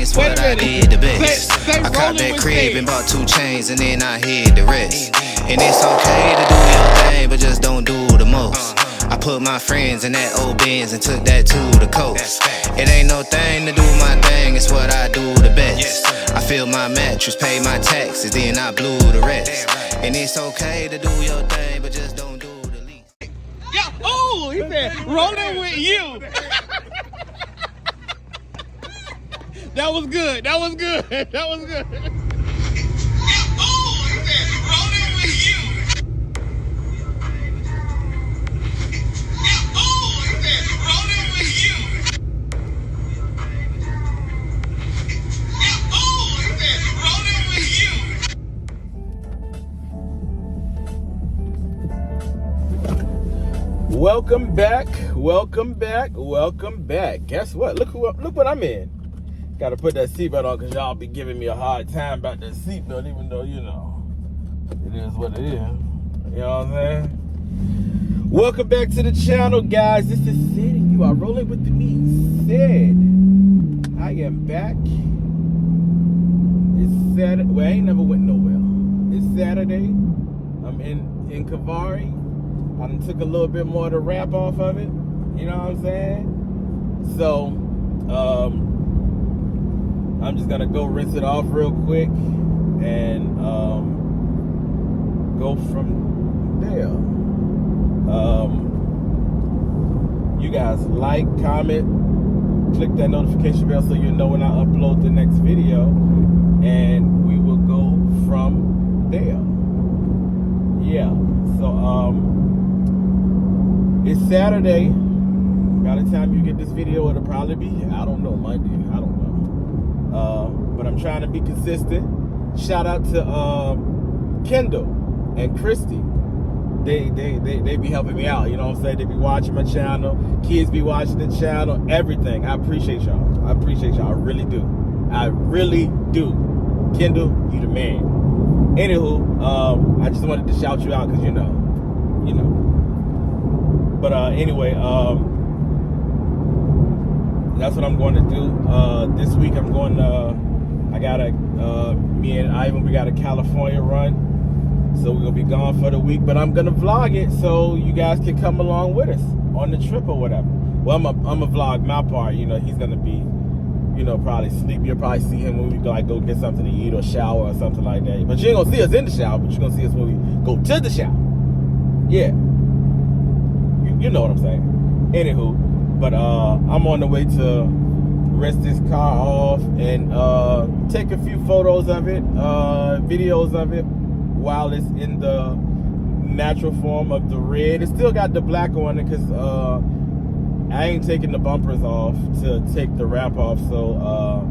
it's what I did the best. I caught that crib and bought 2 chains and then I hid the rest. And it's okay to do your thing, but just don't do the most. I put my friends in that old Benz and took that to the coast. It ain't no thing to do my thing, it's what I do the best. I fill my mattress, pay my taxes, then I blew the rest. And it's okay to do your thing, but just don't do the least. Yeah, oh, he said, rolling with you. That was good. That was good. That was good. Yeah, oh, he said, rolling with you. Yeah, oh, he said, rolling with you. Yeah, oh, he said, rolling with you. Welcome back. Welcome back. Welcome back. Guess what? Look what I'm in. Got to put that seatbelt on because y'all be giving me a hard time about that seatbelt, even though, you know, it is what it is. You know what I'm saying? Welcome back to the channel, guys. This is Sid, and you are rolling with me, Sid. I am back. It's Saturday. Well, I ain't never went nowhere. It's Saturday. I'm in Cavari. I done took a little bit more of the wrap off of it. You know what I'm saying? So, I'm just gonna go rinse it off real quick and go from there. You guys like, comment, click that notification bell so you know when I upload the next video, and we will go from there. Yeah. So it's Saturday. By the time you get this video, it'll probably be, I don't know, my dear, I don't know. But I'm trying to be consistent. Shout out to Kendall and Christy. They be helping me out. You know what I'm saying? They be watching my channel. Kids be watching the channel. Everything. I appreciate y'all. I appreciate y'all. I really do. I really do. Kendall, you the man. Anywho, I just wanted to shout you out because you know. But anyway, that's what I'm going to do. This week I'm going to, me and Ivan, we got a California run. So we're going to be gone for the week. But I'm going to vlog it so you guys can come along with us on the trip or whatever. Well, I'm a vlog my part. You know, he's going to be, you know, probably sleep. You'll probably see him when we go get something to eat or shower or something like that. But you ain't going to see us in the shower, but you're going to see us when we go to the shower. Yeah. You know what I'm saying. Anywho. But I'm on the way to rinse this car off and take a few photos of it, videos of it while it's in the natural form of the red. It still got the black on it because I ain't taking the bumpers off to take the wrap off. So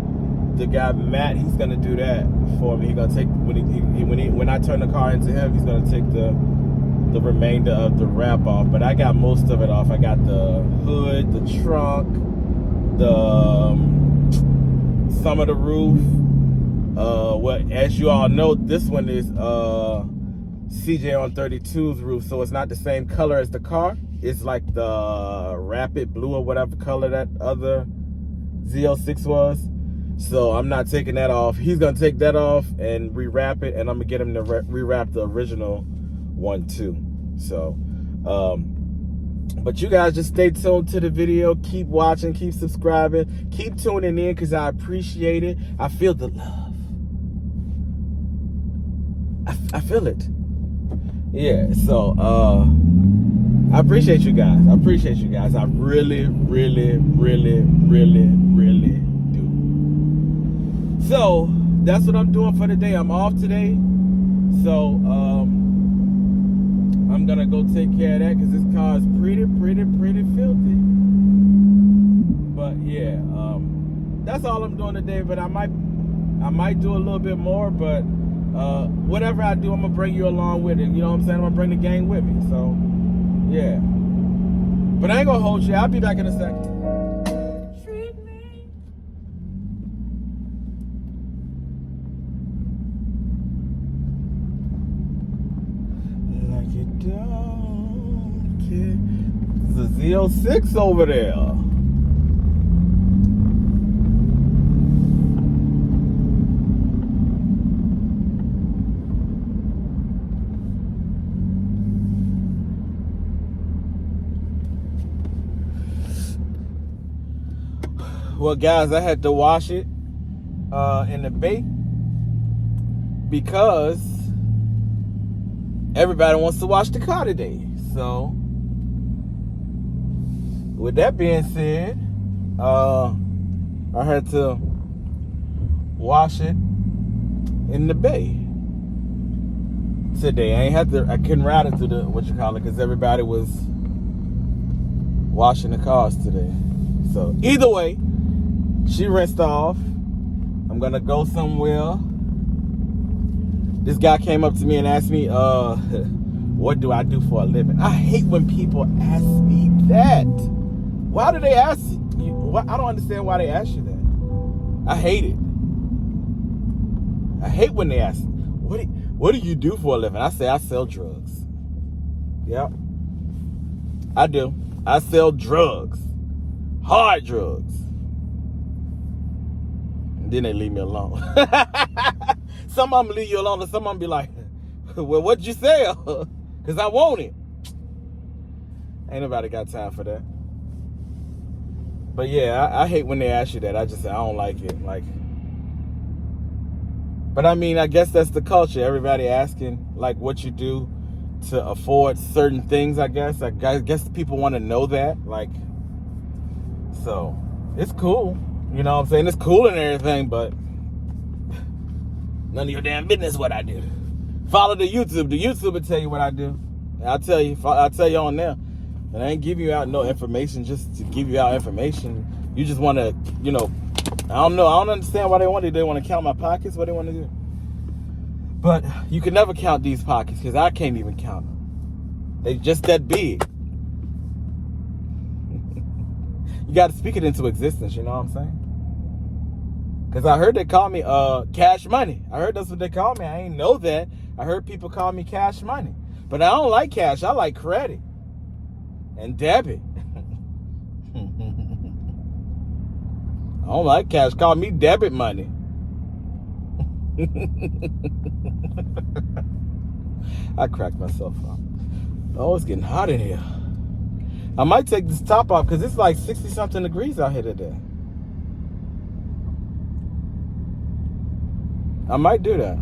the guy Matt, he's gonna do that for me. He's gonna take when I turn the car into him, he's gonna take the remainder of the wrap off, but I got most of it off. I got the hood, the trunk, some of the roof. Well, as you all know, this one is CJ on 32's roof, so it's not the same color as the car. It's like the Rapid Blue or whatever color that other Z06 was. So I'm not taking that off. He's gonna take that off and rewrap it, and I'm gonna get him to rewrap the original one too. So but you guys just stay tuned to the video, keep watching, keep subscribing, keep tuning in because I appreciate it. I feel the love. I feel it. Yeah, so I appreciate you guys. I appreciate you guys. I really, really, really, really, really do. So that's what I'm doing for today. I'm off today. So I'm gonna go take care of that because this car is pretty filthy. But yeah, that's all I'm doing today. But I might do a little bit more, but whatever I do, I'm gonna bring you along with it. You know what I'm saying? I'm gonna bring the gang with me. So yeah. But I ain't gonna hold you. I'll be back in a second. Treat me like you don't care. There's a Z06 over there. Well, guys, I had to wash it in the bay because everybody wants to wash the car today. So, with that being said, I had to wash it in the bay today. I couldn't ride it to the because everybody was washing the cars today. So either way, she rinsed off. I'm gonna go somewhere. This guy came up to me and asked me, what do I do for a living? I hate when people ask me that. Why do they ask you? I don't understand why they ask you that. I hate it. I hate when they ask, what do you do for a living? I say I sell drugs. Yep, I do. I sell drugs. Hard drugs. And then they leave me alone. Some of them leave you alone, and some of them be like, well, what'd you sell? Because I want it. Ain't nobody got time for that. But yeah, I hate when they ask you that. I just say, I don't like it. But I mean, I guess that's the culture. Everybody asking, like, what you do to afford certain things, I guess. I guess people want to know that. So, it's cool. You know what I'm saying? It's cool and everything, but none of your damn business what I do. Follow the YouTube. The YouTube will tell you what I do. I'll tell you on there. And I ain't giving you out no information just to give you out information. You just want to, I don't know. I don't understand why they want to. They want to count my pockets. What they want to do? But you can never count these pockets because I can't even count them. They just that big. You got to speak it into existence. You know what I'm saying? Because I heard they call me Cash Money. I heard that's what they call me. I ain't know that. I heard people call me Cash Money. But I don't like cash. I like credit and debit. I don't like cash. Call me debit money. I cracked myself up. Oh, it's getting hot in here. I might take this top off because it's like 60-something degrees out here today. I might do that.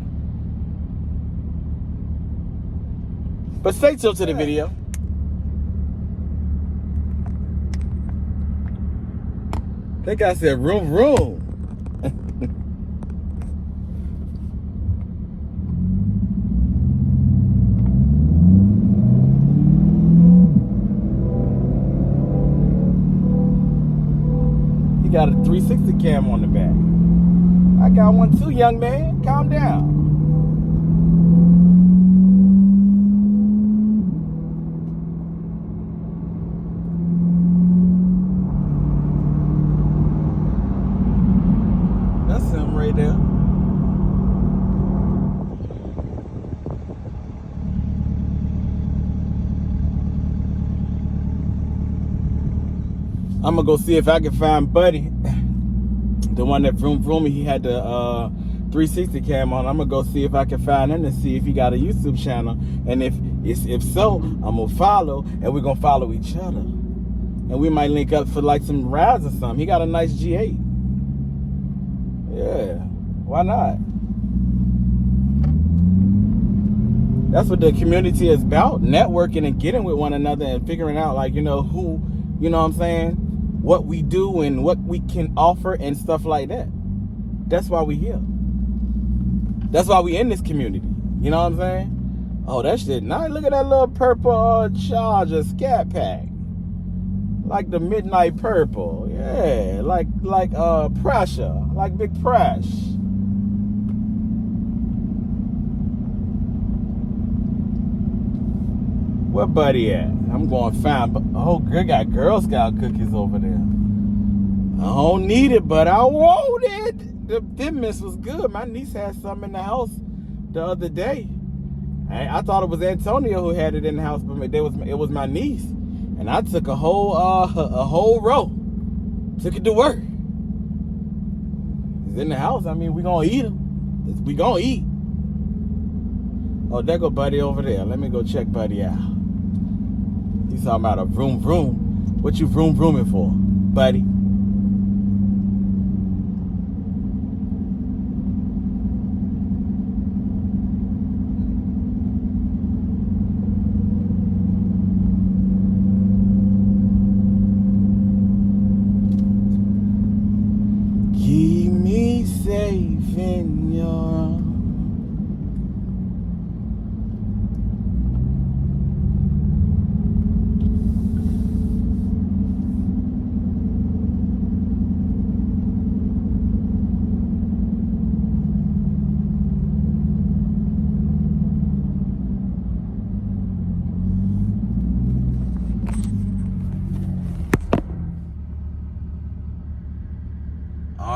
But stay tuned to the video. That guy said room. He got a 360 cam on the back. I got one too, young man. Calm down. Right there. I'm gonna go see if I can find Buddy, the one that vroom he had the 360 cam on. I'm gonna go see if I can find him and see if he got a YouTube channel, and if so, I'm gonna follow, and we're gonna follow each other, and we might link up for like some rides or something. He got a nice G8. Yeah, why not? That's what the community is about, networking and getting with one another and figuring out, like, who, you know what I'm saying, what we do and what we can offer and stuff like that. That's why we here. That's why we in this community. You know what I'm saying? Oh, that shit nice. Look at that little purple Charger Scat Pack. Like the midnight purple. Yeah, like pressure, like big press. Where Buddy at? I'm going to find. Oh, girl, got Girl Scout cookies over there. I don't need it, but I want it. The mist was good. My niece had some in the house the other day. I thought it was Antonio who had it in the house, but it was my niece. And I took a whole row. Took it to work. It's in the house. I mean, we gonna eat them. We gonna eat. Oh, there go Buddy over there. Let me go check Buddy out. He's talking about a vroom. What you vrooming for, Buddy?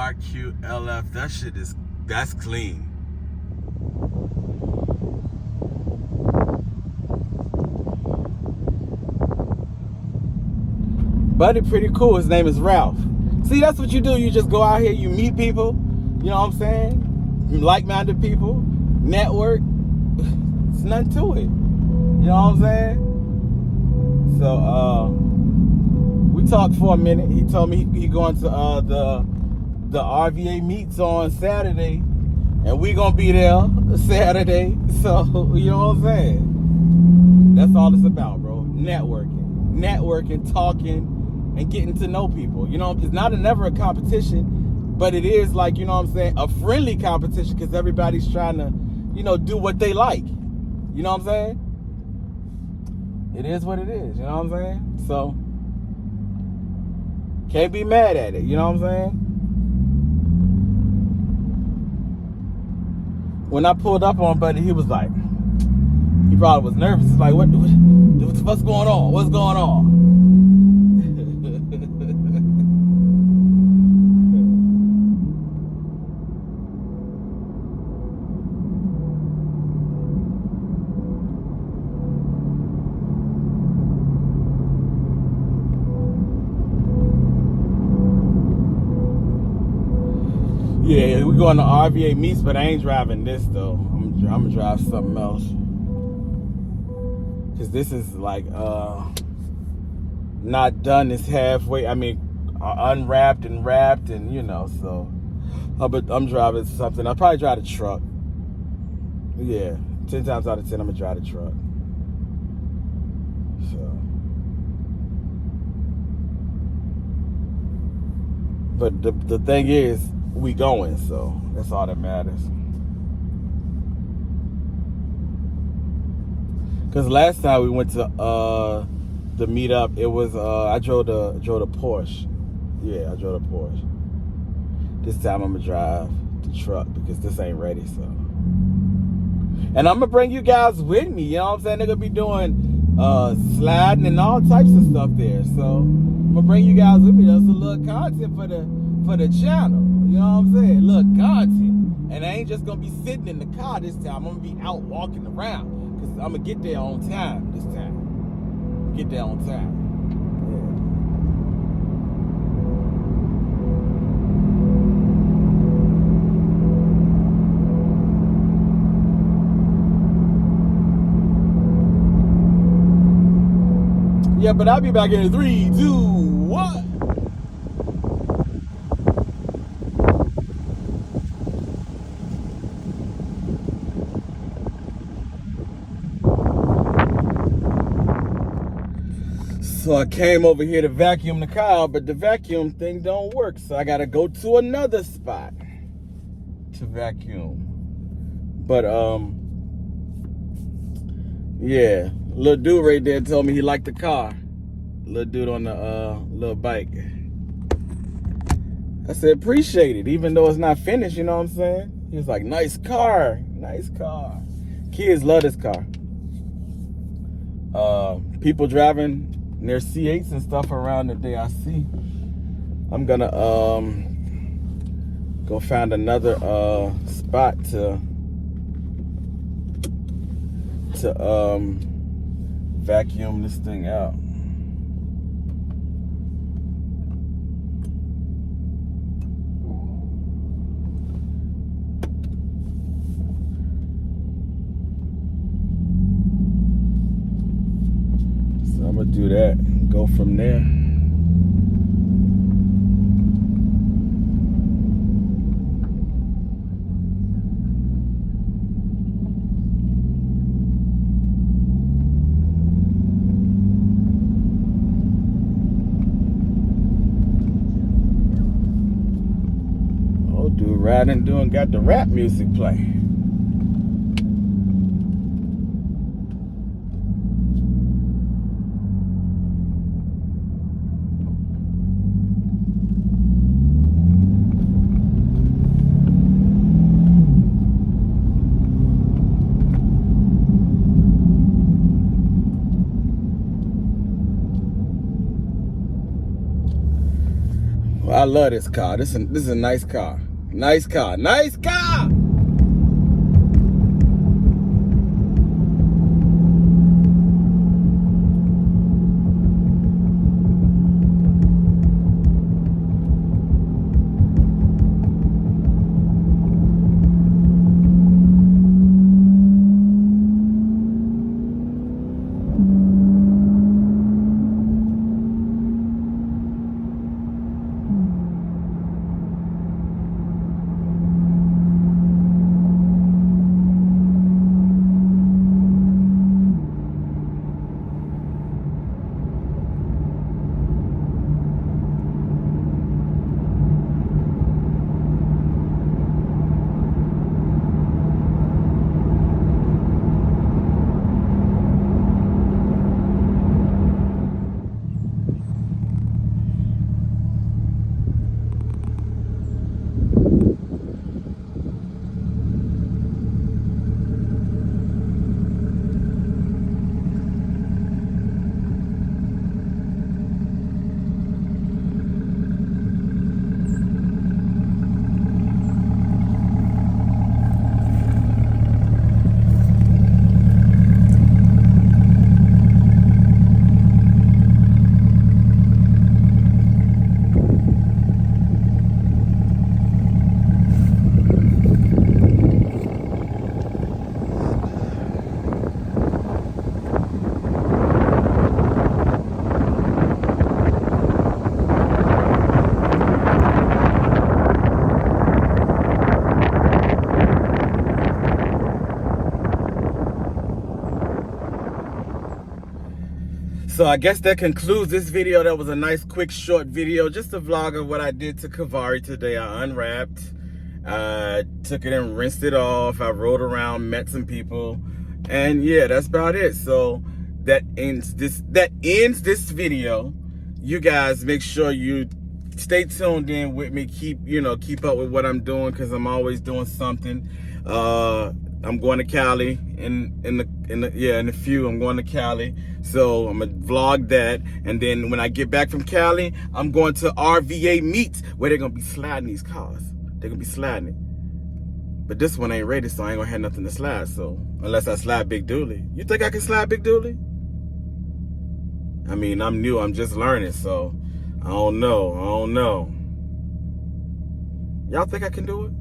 RQLF. That's clean. Buddy, pretty cool. His name is Ralph. See, that's what you do. You just go out here, you meet people. You know what I'm saying? Like-minded people, network. It's nothing to it. You know what I'm saying? So, we talked for a minute. He told me he going to the RVA meets on Saturday, and we gonna be there Saturday. So, you know what I'm saying? That's all it's about, bro. Networking, talking, and getting to know people. You know, it's never a competition, but it is like, you know what I'm saying, a friendly competition, because everybody's trying to, you know, do what they like. You know what I'm saying? It is what it is. You know what I'm saying? So, can't be mad at it. You know what I'm saying? When I pulled up on Buddy, he was like, he probably was nervous. He's like, what's going on? What's going on? Yeah, we going to RVA meets, but I ain't driving this though. I'm gonna drive something else. Cause this is like not done. It's halfway. I mean, unwrapped and wrapped, and you know. So, but I'm driving something. I'll probably drive a truck. Yeah, 10 times out of 10, I'm gonna drive a truck. So, but the thing is, we going. So that's all that matters. Cause last time we went to the meetup, it was I drove the Porsche. Yeah, I drove the Porsche. This time I'm gonna drive the truck because this ain't ready. So, and I'm gonna bring you guys with me. You know what I'm saying? They're gonna be doing sliding and all types of stuff there. So I'm gonna bring you guys with me. That's a little content for the channel. You know what I'm saying? Look, content. And I ain't just gonna be sitting in the car this time. I'm gonna be out walking around. Cause I'm gonna get there on time this time. Get there on time. Yeah, but I'll be back in 3, 2, 1. So I came over here to vacuum the car, but the vacuum thing don't work. So I gotta go to another spot to vacuum. But yeah, little dude right there told me he liked the car. Little dude on the little bike. I said appreciate it, even though it's not finished. You know what I'm saying? He was like, nice car, nice car. Kids love this car. People driving their C8s and stuff around today, I see. I'm gonna go find another spot to vacuum this thing out. So I'm gonna do that and go from there. Dude riding, got the rap music playing. I love this car. This is a nice car. Nice car. Nice car! So I guess that concludes this video. That was a nice, quick, short video. Just a vlog of what I did to Cavari today. I unwrapped, took it and rinsed it off. I rode around, met some people, and yeah, that's about it. So that ends this video. You guys make sure you stay tuned in with me. Keep up with what I'm doing, because I'm always doing something. I'm going to Cali in a few. I'm going to Cali, so I'm gonna vlog that. And then when I get back from Cali, I'm going to RVA meets where they're gonna be sliding these cars. They're gonna be sliding it. But this one ain't ready, so I ain't gonna have nothing to slide. So unless I slide Big Dooley, you think I can slide Big Dooley? I mean, I'm new. I'm just learning, so I don't know. Y'all think I can do it?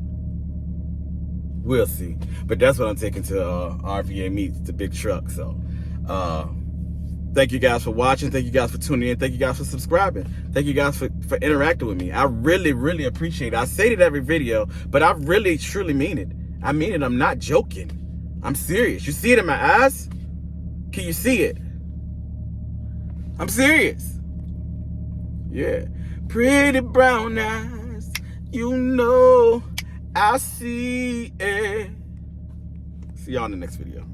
We'll see. But that's what I'm taking to RVA meets, the big truck. So thank you guys for watching. Thank you guys for tuning in. Thank you guys for subscribing. Thank you guys for interacting with me. I really, really appreciate it. I say it in every video, but I really, truly mean it. I mean it. I'm not joking. I'm serious. You see it in my eyes? Can you see it? I'm serious. Yeah. Pretty brown eyes, you know I see it. See y'all in the next video.